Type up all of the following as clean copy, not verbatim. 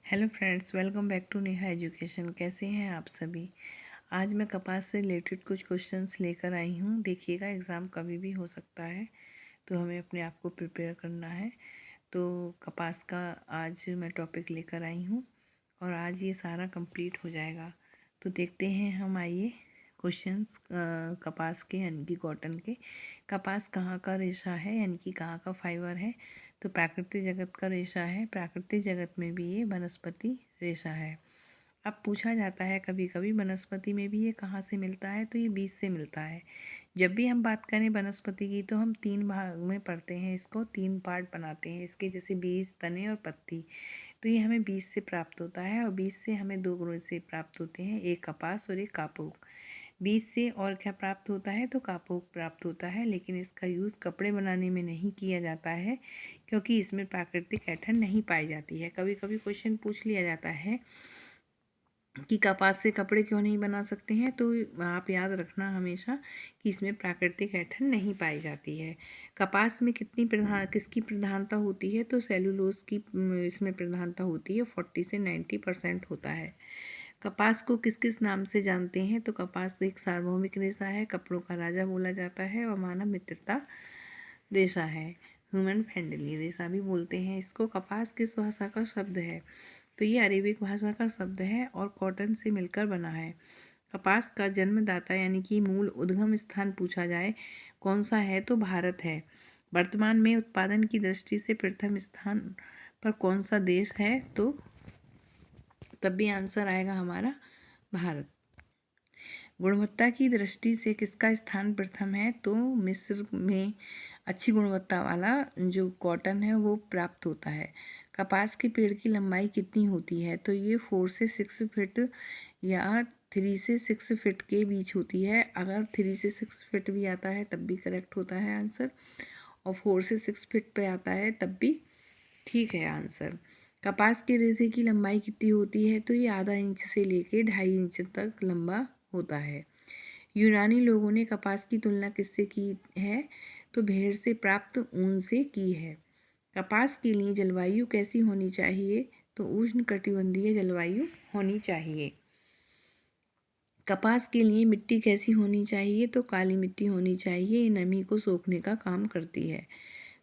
Hello friends, welcome back to Neha education. कैसे हैं आप सभी। आज मैं कपास से रिलेटेड कुछ क्वेश्चंस लेकर आई हूँ। देखिएगा, एग्ज़ाम कभी भी हो सकता है, तो हमें अपने आप को प्रिपेयर करना है। तो कपास का आज मैं टॉपिक लेकर आई हूँ और आज ये सारा कंप्लीट हो जाएगा। तो देखते हैं हम, आइए क्वेश्चंस कपास के यानी कि कॉटन के। कपास कहाँ का रेशा है यानी कि कहाँ का फाइबर है। तो प्राकृतिक जगत का रेशा है। प्राकृतिक जगत में भी ये वनस्पति रेशा है। अब पूछा जाता है कभी कभी वनस्पति में भी ये कहाँ से मिलता है, तो ये बीज से मिलता है। जब भी हम बात करें वनस्पति की तो हम 3 भाग में पढ़ते हैं, इसको 3 पार्ट बनाते हैं इसके, जैसे बीज, तने और पत्ती। तो ये हमें बीज से प्राप्त होता है और बीज से हमें 2 ग्रोथ से प्राप्त होते हैं, एक कपास और एक कापूक। बीज से और क्या प्राप्त होता है, तो कापूक प्राप्त होता है, लेकिन इसका यूज़ कपड़े बनाने में नहीं किया जाता है क्योंकि इसमें प्राकृतिक ऐंठन नहीं पाई जाती है। कभी कभी क्वेश्चन पूछ लिया जाता है कि कपास से कपड़े क्यों नहीं बना सकते हैं, तो आप याद रखना हमेशा कि इसमें प्राकृतिक ऐंठन नहीं पाई जाती है। कपास में किसकी प्रधानता होती है, तो सेलुलोज की इसमें प्रधानता होती है। 40 से 90% होता है। कपास को किस किस नाम से जानते हैं, तो कपास एक सार्वभौमिक रेशा है, कपड़ों का राजा बोला जाता है और मानव मित्रता रेशा है। ह्यूमन फ्रेंडली रेशा भी बोलते हैं इसको। कपास किस भाषा का शब्द है, तो ये अरेबिक भाषा का शब्द है और कॉटन से मिलकर बना है। कपास का जन्मदाता यानी कि मूल उद्गम स्थान पूछा जाए कौन सा है, तो भारत है। वर्तमान में उत्पादन की दृष्टि से प्रथम स्थान पर कौन सा देश है, तो तब भी आंसर आएगा हमारा भारत। गुणवत्ता की दृष्टि से किसका स्थान प्रथम है, तो मिस्र में अच्छी गुणवत्ता वाला जो कॉटन है वो प्राप्त होता है। कपास के पेड़ की लंबाई कितनी होती है, तो ये 4 से 6 फीट या 3 से 6 फीट के बीच होती है। अगर 3 से 6 फीट भी आता है तब भी करेक्ट होता है आंसर, और 4 से 6 फीट पे आता है तब भी ठीक है आंसर। कपास के रेशे की लंबाई कितनी होती है, तो ये आधा इंच से लेके 2.5 इंच तक लंबा होता है। यूनानी लोगों ने कपास की तुलना किससे की है, तो भेड़ से प्राप्त ऊन से की है। कपास के लिए जलवायु कैसी होनी चाहिए, तो उष्णकटिबंधीय जलवायु होनी चाहिए। कपास के लिए मिट्टी कैसी होनी चाहिए, तो काली मिट्टी होनी चाहिए, ये नमी को सोखने का काम करती है।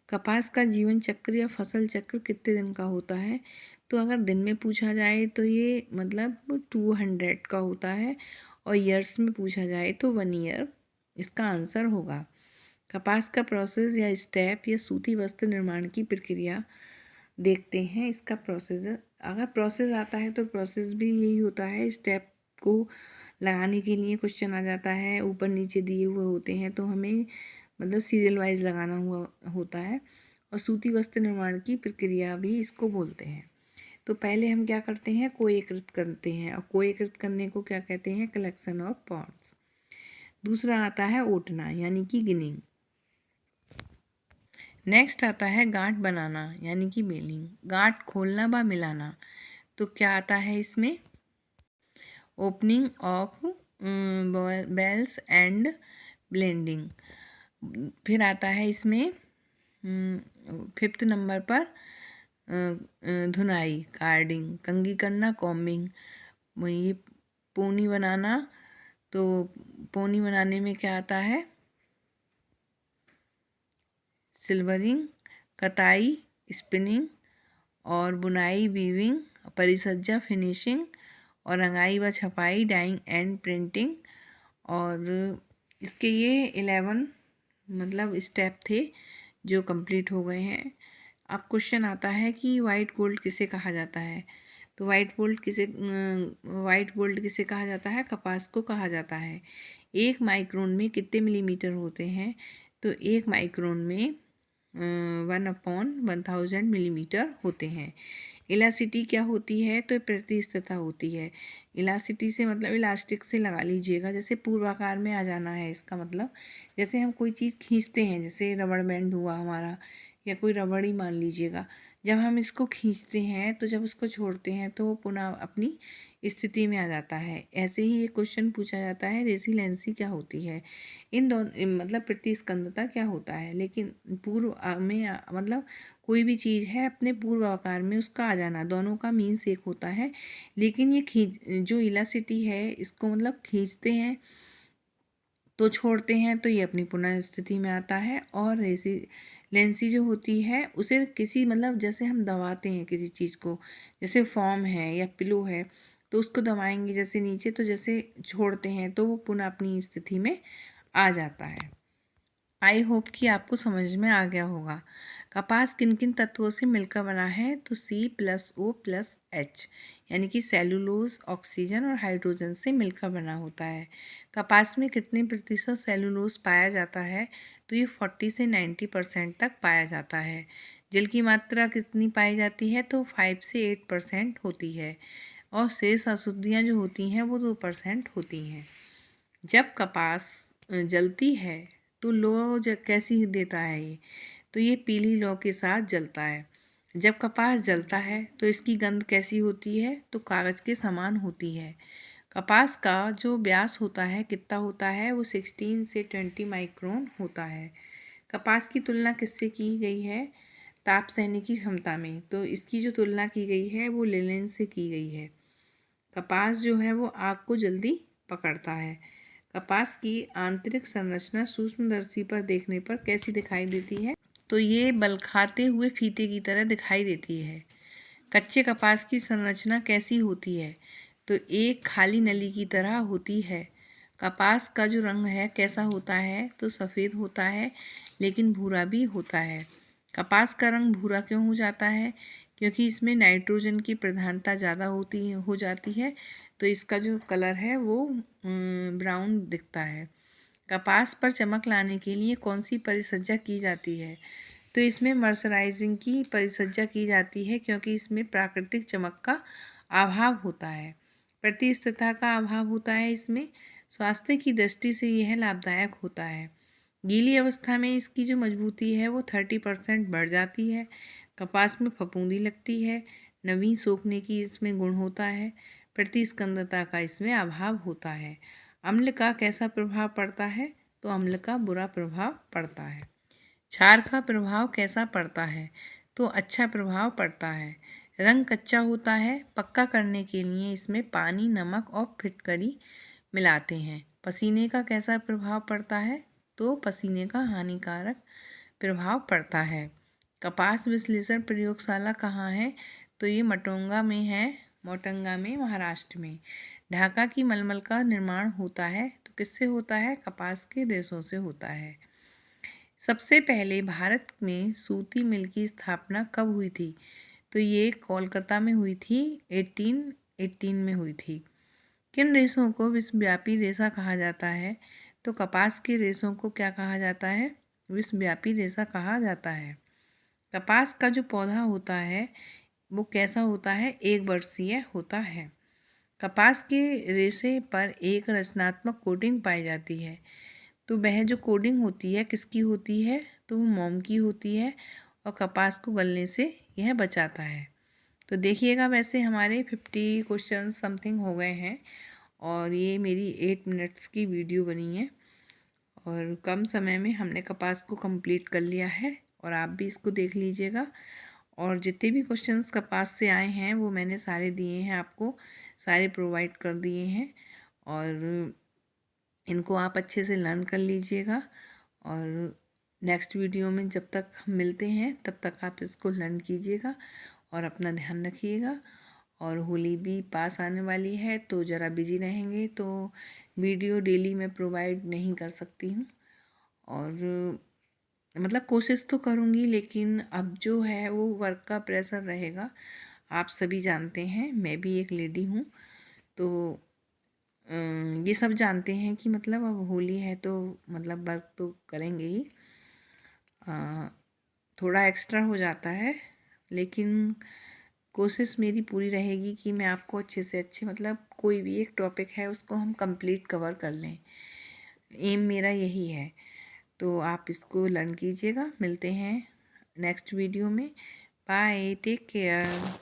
कपास का जीवन चक्र या फसल चक्र कितने दिन का होता है, तो अगर दिन में पूछा जाए तो ये मतलब 200 का होता है, और ईयर्स में पूछा जाए तो 1 ईयर इसका आंसर होगा। कपास का प्रोसेस या स्टेप या सूती वस्त्र निर्माण की प्रक्रिया देखते हैं। इसका प्रोसेस, अगर प्रोसेस आता है तो प्रोसेस भी यही होता है। स्टेप को लगाने के लिए क्वेश्चन आ जाता है, ऊपर नीचे दिए हुए होते हैं, तो हमें मतलब सीरियल वाइज लगाना हुआ होता है। और सूती वस्त्र निर्माण की प्रक्रिया भी इसको बोलते हैं। तो पहले हम क्या करते हैं, कोएकृत करते हैं, और कोएकृत करने को क्या कहते हैं, कलेक्शन ऑफ पॉट्स। दूसरा आता है ओटना यानी कि गिनिंग। नेक्स्ट आता है गांठ बनाना यानी कि बेलिंग। गांठ खोलना व मिलाना, तो क्या आता है इसमें, opening of bells and blending. फिर आता है इसमें 5th नंबर पर धुनाई, कार्डिंग, कंघी करना, कॉम्बिंग। ये पोनी बनाना, तो पोनी बनाने में क्या आता है, सिल्वरिंग, कताई, स्पिनिंग, और बुनाई, वीविंग, परिसज्जा, फिनिशिंग, और रंगाई व छपाई, डाइंग एंड प्रिंटिंग। और इसके ये 11 मतलब स्टेप थे जो कंप्लीट हो गए हैं। अब क्वेश्चन आता है कि वाइट गोल्ड किसे कहा जाता है, तो वाइट गोल्ड किसे कहा जाता है, कपास को कहा जाता है। 1 माइक्रोन में कितने मिलीमीटर होते हैं, तो 1 माइक्रोन में 1/1000 मिलीमीटर होते हैं। इलास्टिसिटी क्या होती है, तो प्रतिस्थता होती है। इलास्टिसिटी से मतलब इलास्टिक से लगा लीजिएगा, जैसे पूर्वाकार में आ जाना है इसका मतलब। जैसे हम कोई चीज़ खींचते हैं, जैसे रबड़ बैंड हुआ हमारा, या कोई रबड़ ही मान लीजिएगा, जब हम इसको खींचते हैं तो जब उसको छोड़ते हैं तो वो पुनः अपनी स्थिति में आ जाता है। ऐसे ही ये क्वेश्चन पूछा जाता है, रेसिलेंसी क्या होती है, इन दोनों मतलब प्रतिस्कंदता क्या होता है। लेकिन पूर्व में मतलब कोई भी चीज़ है अपने पूर्व आकार में उसका आ जाना, दोनों का मीन्स एक होता है। लेकिन ये खींच जो इलास्टिसिटी है इसको मतलब खींचते हैं तो छोड़ते हैं तो ये अपनी पुनः स्थिति में आता है। और रेसिलेंसी जो होती है उसे किसी मतलब जैसे हम दबाते हैं किसी चीज़ को, जैसे फॉर्म है या पिलो है तो उसको दबाएंगे जैसे नीचे, तो जैसे छोड़ते हैं तो वो पुनः अपनी स्थिति में आ जाता है। आई होप कि आपको समझ में आ गया होगा। कपास किन किन तत्वों से मिलकर बना है, तो C+O+H यानी कि सेलुलोज, ऑक्सीजन और हाइड्रोजन से मिलकर बना होता है। कपास में कितने प्रतिशत सेलुलोज पाया जाता है, तो ये 40 से 90% तक पाया जाता है। जल की मात्रा कितनी पाई जाती है, तो 5 से 8% होती है। और शेष अशुद्धियाँ जो होती हैं वो 2% होती हैं। जब कपास जलती है तो लौ कैसी देता है ये, तो ये पीली लौ के साथ जलता है। जब कपास जलता है तो इसकी गंध कैसी होती है, तो कागज़ के समान होती है। कपास का जो व्यास होता है कितना होता है, वो 16 से 20 माइक्रोन होता है। कपास की तुलना किससे की गई है, ताप सहने की क्षमता में, तो इसकी जो तुलना की गई है वो लिनेन से की गई है। कपास जो है वो आग को जल्दी पकड़ता है। कपास की आंतरिक संरचना सूक्ष्मदर्शी पर देखने पर कैसी दिखाई देती है, तो ये बलखाते हुए फीते की तरह दिखाई देती है। कच्चे कपास की संरचना कैसी होती है, तो एक खाली नली की तरह होती है। कपास का जो रंग है कैसा होता है, तो सफ़ेद होता है लेकिन भूरा भी होता है। कपास का रंग भूरा क्यों हो जाता है, क्योंकि इसमें नाइट्रोजन की प्रधानता ज़्यादा हो जाती है, तो इसका जो कलर है वो ब्राउन दिखता है। कपास पर चमक लाने के लिए कौन सी परिचर्या की जाती है, तो इसमें मर्सराइजिंग की परिचर्या की जाती है, क्योंकि इसमें प्राकृतिक चमक का अभाव होता है, प्रतिस्थिरता का अभाव होता है। इसमें स्वास्थ्य की दृष्टि से यह लाभदायक होता है। गीली अवस्था में इसकी जो मजबूती है वो 30% बढ़ जाती है। कपास में फफूंदी लगती है। नमी सोखने की इसमें गुण होता है। प्रतिस्कंदता का इसमें अभाव होता है। अम्ल का कैसा प्रभाव पड़ता है, तो अम्ल का बुरा प्रभाव पड़ता है। क्षार का प्रभाव कैसा पड़ता है, तो अच्छा प्रभाव पड़ता है। रंग कच्चा होता है, पक्का करने के लिए इसमें पानी, नमक और फिटकरी मिलाते हैं। पसीने का कैसा प्रभाव पड़ता है, तो पसीने का हानिकारक प्रभाव पड़ता है। कपास विश्लेषण प्रयोगशाला कहाँ है, तो ये मटोंगा में है, मोटंगा में, महाराष्ट्र में। ढाका की मलमल का निर्माण होता है, तो किससे होता है, कपास के रेशों से होता है। सबसे पहले भारत में सूती मिल की स्थापना कब हुई थी, तो ये कोलकाता में हुई थी, 1818 में हुई थी। किन रेशों को विश्वव्यापी रेशा कहा जाता है, तो कपास के रेशों को क्या कहा जाता है, विश्वव्यापी रेशा कहा जाता है। कपास का जो पौधा होता है वो कैसा होता है, एक वर्षीय होता है। कपास के रेशे पर एक रचनात्मक कोटिंग पाई जाती है, तो वह जो कोडिंग होती है किसकी होती है, तो वो मोम की होती है और कपास को गलने से यह बचाता है। तो देखिएगा वैसे हमारे 50 क्वेश्चन समथिंग हो गए हैं और ये मेरी 8 मिनट्स की वीडियो बनी है और कम समय में हमने कपास को कंप्लीट कर लिया है और आप भी इसको देख लीजिएगा। और जितने भी क्वेश्चंस कपास से आए हैं वो मैंने सारे दिए हैं, आपको सारे प्रोवाइड कर दिए हैं और इनको आप अच्छे से लर्न कर लीजिएगा। और नेक्स्ट वीडियो में जब तक हम मिलते हैं तब तक आप इसको लर्न कीजिएगा और अपना ध्यान रखिएगा। और होली भी पास आने वाली है तो ज़रा बिजी रहेंगे, तो वीडियो डेली मैं प्रोवाइड नहीं कर सकती हूँ और मतलब कोशिश तो करूँगी, लेकिन अब जो है वो वर्क का प्रेशर रहेगा। आप सभी जानते हैं, मैं भी एक लेडी हूँ, तो ये सब जानते हैं कि मतलब अब होली है तो मतलब वर्क तो करेंगे ही। थोड़ा एक्स्ट्रा हो जाता है, लेकिन कोशिश मेरी पूरी रहेगी कि मैं आपको अच्छे से अच्छे मतलब कोई भी एक टॉपिक है उसको हम कंप्लीट कवर कर लें। एम मेरा यही है, तो आप इसको लर्न कीजिएगा। मिलते हैं नेक्स्ट वीडियो में। Bye, take care.